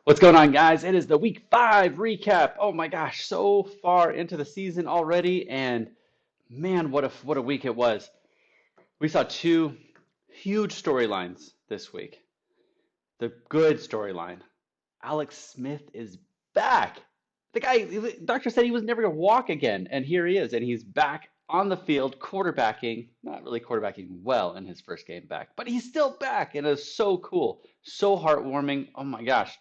What's going on, guys? It is the week 5 recap. Oh my gosh, so far into the season already, and man, what a week it was. We saw two huge storylines this week. The good storyline. Alex Smith is back. The doctor said he was never going to walk again, and here he is, and he's back on the field quarterbacking, not really quarterbacking well in his first game back, but he's still back, and it's so cool, so heartwarming. Oh my gosh.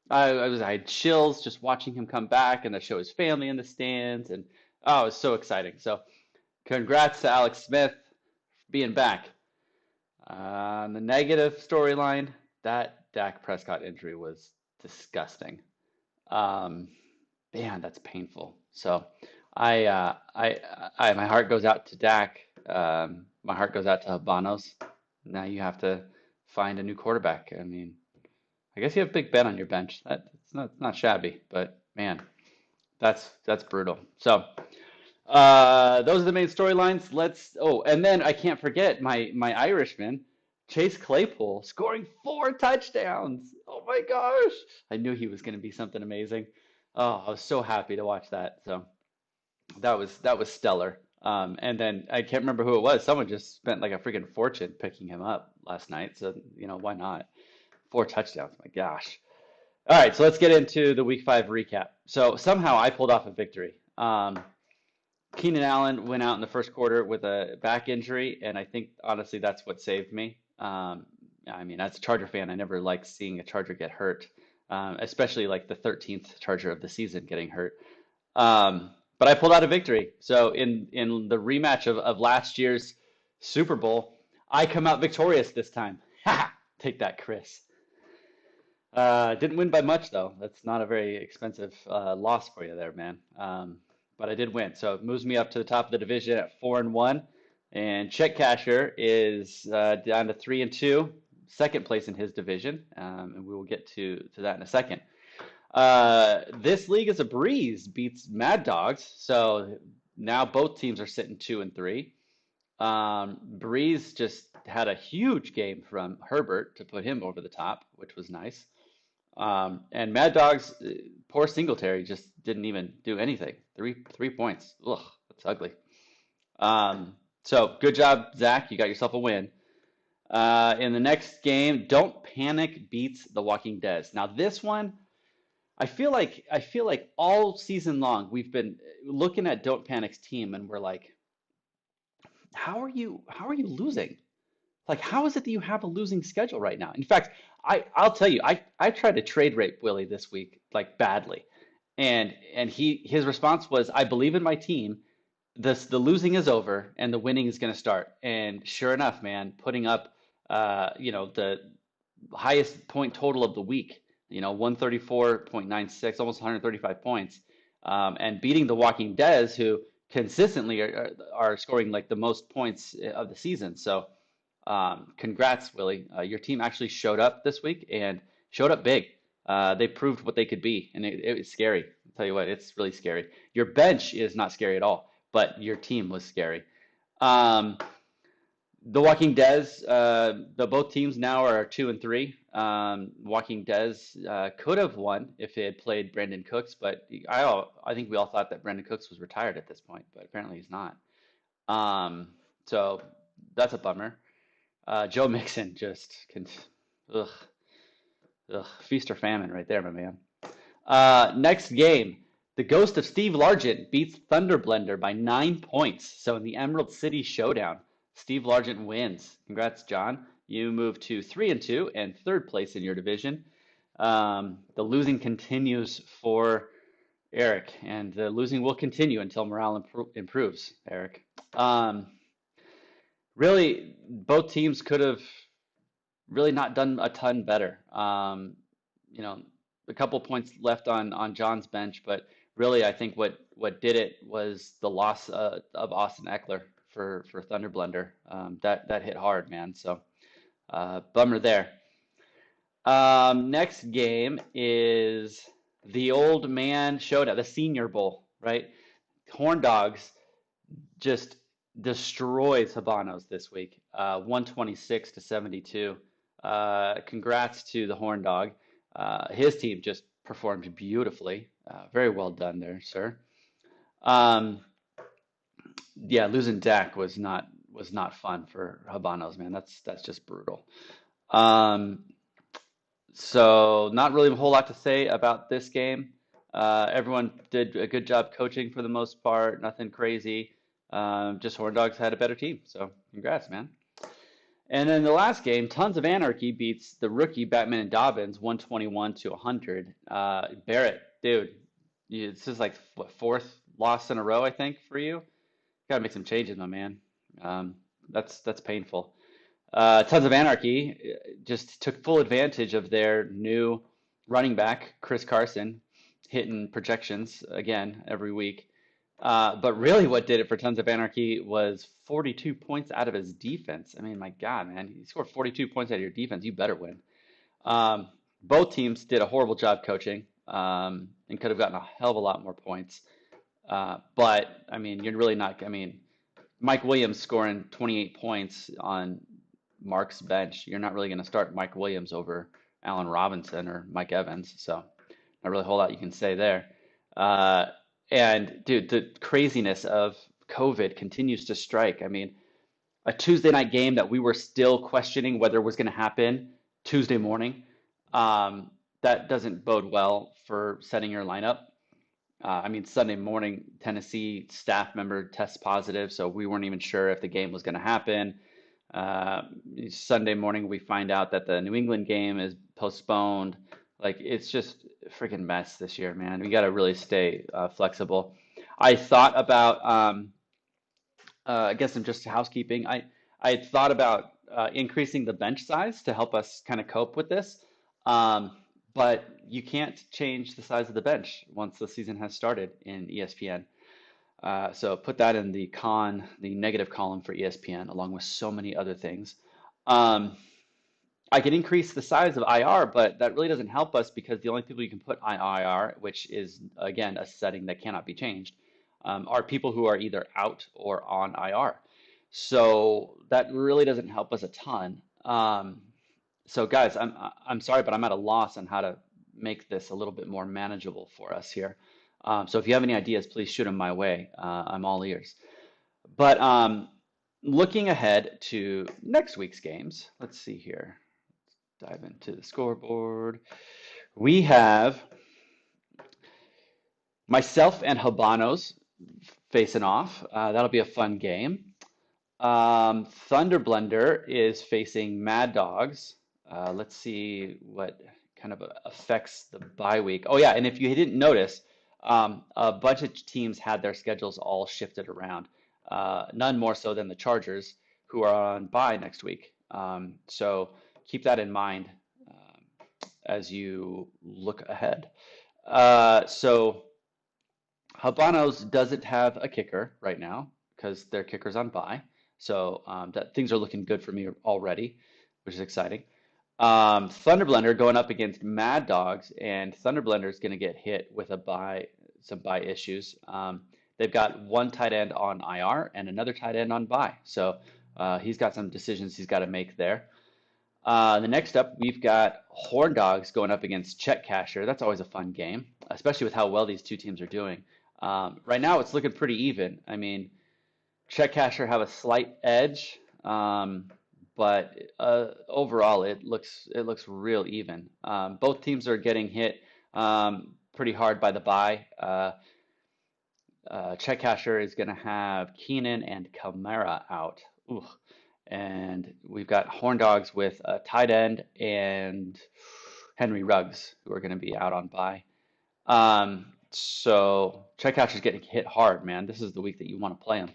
I had chills just watching him come back and to show his family in the stands, and oh, it was so exciting. So congrats to Alex Smith for being back. The negative storyline, that Dak Prescott injury was disgusting. Um, Man, that's painful. So my heart goes out to Dak. My heart goes out to Habanos. Now you have to find a new quarterback. I mean, I guess you have Big Ben on your bench. It's not shabby, but man, that's brutal. So those are the main storylines. And then I can't forget my Irishman, Chase Claypool, scoring 4 touchdowns. Oh my gosh. I knew he was going to be something amazing. Oh, I was so happy to watch that. So that was stellar. And then I can't remember who it was. Someone just spent like a freaking fortune picking him up last night. So, why not? 4 touchdowns. My gosh. All right, so let's get into the week 5 recap. So somehow I pulled off a victory. Keenan Allen went out in the first quarter with a back injury, and I think honestly that's what saved me. I mean, as a Charger fan, I never like seeing a Charger get hurt, especially like the 13th Charger of the season getting hurt. But I pulled out a victory. So in the rematch of last year's Super Bowl, I come out victorious this time. Ha! Take that, Chris. Didn't win by much though. That's not a very expensive loss for you there, man. But I did win, so it moves me up to the top of the division at 4-1, and Chet Casher is down to 3-2, second place in his division, and we will get to that in a second. This league is a breeze, beats Mad Dogs, so now both teams are sitting 2-3. Breeze just had a huge game from Herbert to put him over the top, which was nice. And Mad Dog's poor Singletary just didn't even do anything. Three points. Ugh, that's ugly. So good job, Zach. You got yourself a win. In the next game, Don't Panic beats The Walking Dead. Now this one, I feel like all season long we've been looking at Don't Panic's team and we're like, how are you losing? Like, how is it that you have a losing schedule right now? In fact, I'll tell you, I tried to trade rape Willie this week, like badly. And his response was, I believe in my team. The losing is over and the winning is going to start. And sure enough, man, putting up the highest point total of the week, 134.96, almost 135 points. And beating the Walking Dead, who consistently are scoring like the most points of the season. So congrats, Willie. Your team actually showed up this week and showed up big. They proved what they could be, and it was scary. I'll tell you what, it's really scary. Your bench is not scary at all, but your team was scary. Um, the Walking Dead, the both teams now are 2-3. Walking Dead could have won if they had played Brandon Cooks, but I think we all thought that Brandon Cooks was retired at this point, but apparently he's not. So that's a bummer. Joe Mixon just can, ugh, ugh, feast or famine right there, my man. Next game, the ghost of Steve Largent beats Thunder Blender by 9 points. So in the Emerald City Showdown, Steve Largent wins. Congrats, John. You move to 3-2 and third place in your division. The losing continues for Eric, and the losing will continue until morale improves, Eric. Really, both teams could have really not done a ton better. You know, a couple points left on John's bench, but really, I think what did it was the loss of Austin Eckler for Thunder Blender. That hit hard, man. So bummer there. Next game is the Old Man Showdown, the Senior Bowl, right? Horn Dogs just destroys Habanos this week, 126-72. Congrats to the Horn Dog. His team just performed beautifully. Very well done there, sir. Um, yeah, losing Dak was not fun for Habanos, man. That's just brutal. Um, so not really a whole lot to say about this game. Everyone did a good job coaching for the most part. Nothing crazy. Just Horn Dogs had a better team. So congrats, man. And then the last game, Tons of Anarchy beats the rookie Batman and Dobbins 121 to 100. Barrett, dude, this is like what, fourth loss in a row, I think, for you. Gotta make some changes, my man. Um, that's painful. Tons of Anarchy just took full advantage of their new running back, Chris Carson, hitting projections again every week. But really, what did it for Tons of Anarchy was 42 points out of his defense. I mean, my God, man, you scored 42 points out of your defense, you better win. Um, both teams did a horrible job coaching and could have gotten a hell of a lot more points. But I mean, you're really not. I mean, Mike Williams scoring 28 points on Mark's bench. You're not really going to start Mike Williams over Allen Robinson or Mike Evans. So not really a whole lot you can say there. Uh, and dude, the craziness of COVID continues to strike. I mean, a Tuesday night game that we were still questioning whether it was going to happen Tuesday morning. Um, that doesn't bode well for setting your lineup. I mean, Sunday morning, Tennessee staff member tests positive, so we weren't even sure if the game was going to happen. Uh, Sunday morning, we find out that the New England game is postponed. Like, it's just a freaking mess this year, man. We got to really stay flexible. I thought about, I guess I'm just housekeeping. I had thought about increasing the bench size to help us kind of cope with this. Um, but you can't change the size of the bench once the season has started in ESPN. So put that in the negative column for ESPN, along with so many other things. Um, I can increase the size of IR, but that really doesn't help us because the only people you can put on IR, which is again a setting that cannot be changed, are people who are either out or on IR. So that really doesn't help us a ton. So guys, I'm sorry, but I'm at a loss on how to make this a little bit more manageable for us here. So if you have any ideas, please shoot them my way. I'm all ears. But looking ahead to next week's games, let's see here. Dive into the scoreboard. We have myself and Habanos facing off. That'll be a fun game. Thunder Blender is facing Mad Dogs. Let's see what kind of affects the bye week. Oh yeah, and if you didn't notice, a bunch of teams had their schedules all shifted around. None more so than the Chargers, who are on bye next week. So keep that in mind as you look ahead. So Habanos doesn't have a kicker right now because their kicker's on bye. So that things are looking good for me already, which is exciting. Thunderblender going up against Mad Dogs, and Thunderblender is going to get hit with some bye issues. They've got one tight end on IR and another tight end on bye. So he's got some decisions he's got to make there. The next up, we've got Horn Dogs going up against Check Casher. That's always a fun game, especially with how well these two teams are doing. Right now, it's looking pretty even. I mean, Check Casher have a slight edge, but overall, it looks real even. Both teams are getting hit pretty hard by the bye. Check Casher is going to have Keenan and Kamara out. Ooh. And we've got Horn Dogs with a tight end and Henry Ruggs, who are going to be out on bye. So Checkcatcher's getting hit hard, man. This is the week that you want to play him.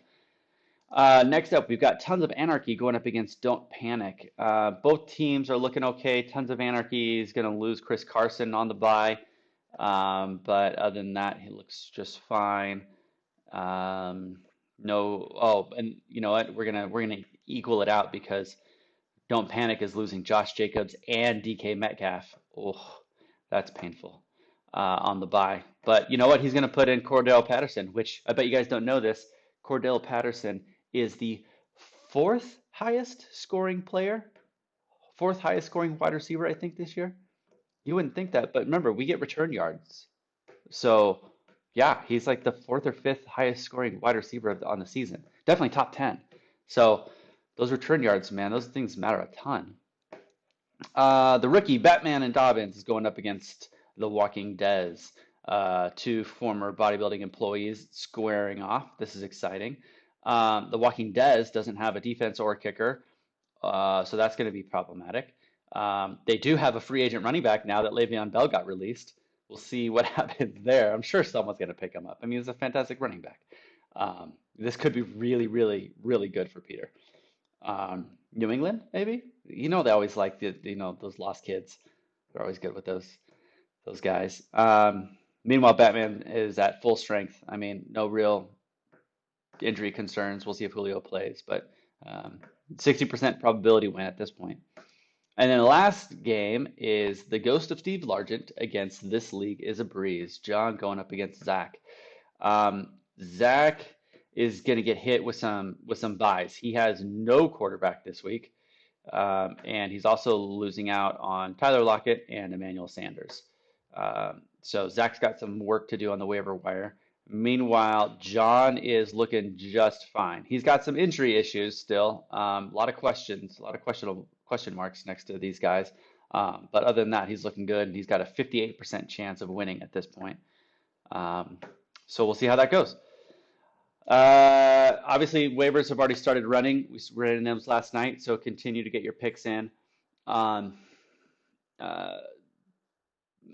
Next up, we've got Tons of Anarchy going up against Don't Panic. Both teams are looking okay. Tons of Anarchy is going to lose Chris Carson on the bye, but other than that, he looks just fine. No, oh, and you know what? We're gonna equal it out because Don't Panic is losing Josh Jacobs and DK Metcalf. Oh, that's painful on the bye. But you know what? He's gonna put in Cordell Patterson, which I bet you guys don't know this. Cordell Patterson is the fourth highest scoring player, fourth highest scoring wide receiver, I think, this year. You wouldn't think that, but remember, we get return yards. So, yeah, he's like the fourth or fifth highest scoring wide receiver on the season. Definitely top 10. So, those return yards, man, those things matter a ton. The rookie, Batman and Dobbins, is going up against the Walking Deez, two former bodybuilding employees squaring off. This is exciting. The Walking Deez doesn't have a defense or a kicker, so that's going to be problematic. They do have a free agent running back now that Le'Veon Bell got released. We'll see what happens there. I'm sure someone's going to pick him up. I mean, he's a fantastic running back. This could be really, really, really good for Peter. New England, maybe? You know, they always like those lost kids. They're always good with those guys. Meanwhile, Batman is at full strength. I mean, no real injury concerns. We'll see if Julio plays, but 60% probability win at this point. And then the last game is the Ghost of Steve Largent against This League is a Breeze. John going up against Zach. Zach is going to get hit with some buys. He has no quarterback this week, and he's also losing out on Tyler Lockett and Emmanuel Sanders. So Zach's got some work to do on the waiver wire. Meanwhile, John is looking just fine. He's got some injury issues still. A lot of questions, a lot of question marks next to these guys. But other than that, he's looking good, and he's got a 58% chance of winning at this point. Um, so we'll see how that goes. Obviously, waivers have already started running. We ran them last night, so continue to get your picks in. Um, uh,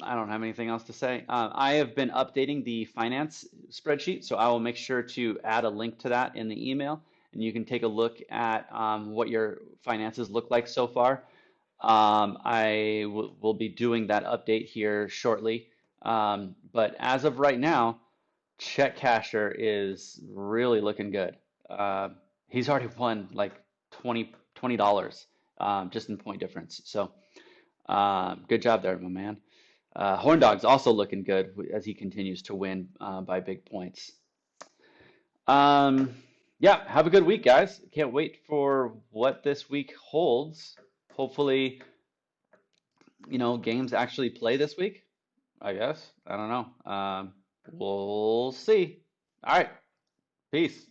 I don't have anything else to say. I have been updating the finance spreadsheet, so I will make sure to add a link to that in the email, and you can take a look at what your finances look like so far. I will be doing that update here shortly. But as of right now, Check Casher is really looking good. Uh, he's already won like $20 just in point difference. So good job there, my man. Horn Dog's also looking good as he continues to win by big points. Um, yeah, have a good week, guys. Can't wait for what this week holds. Hopefully, games actually play this week, I guess. I don't know. We'll see. All right. Peace.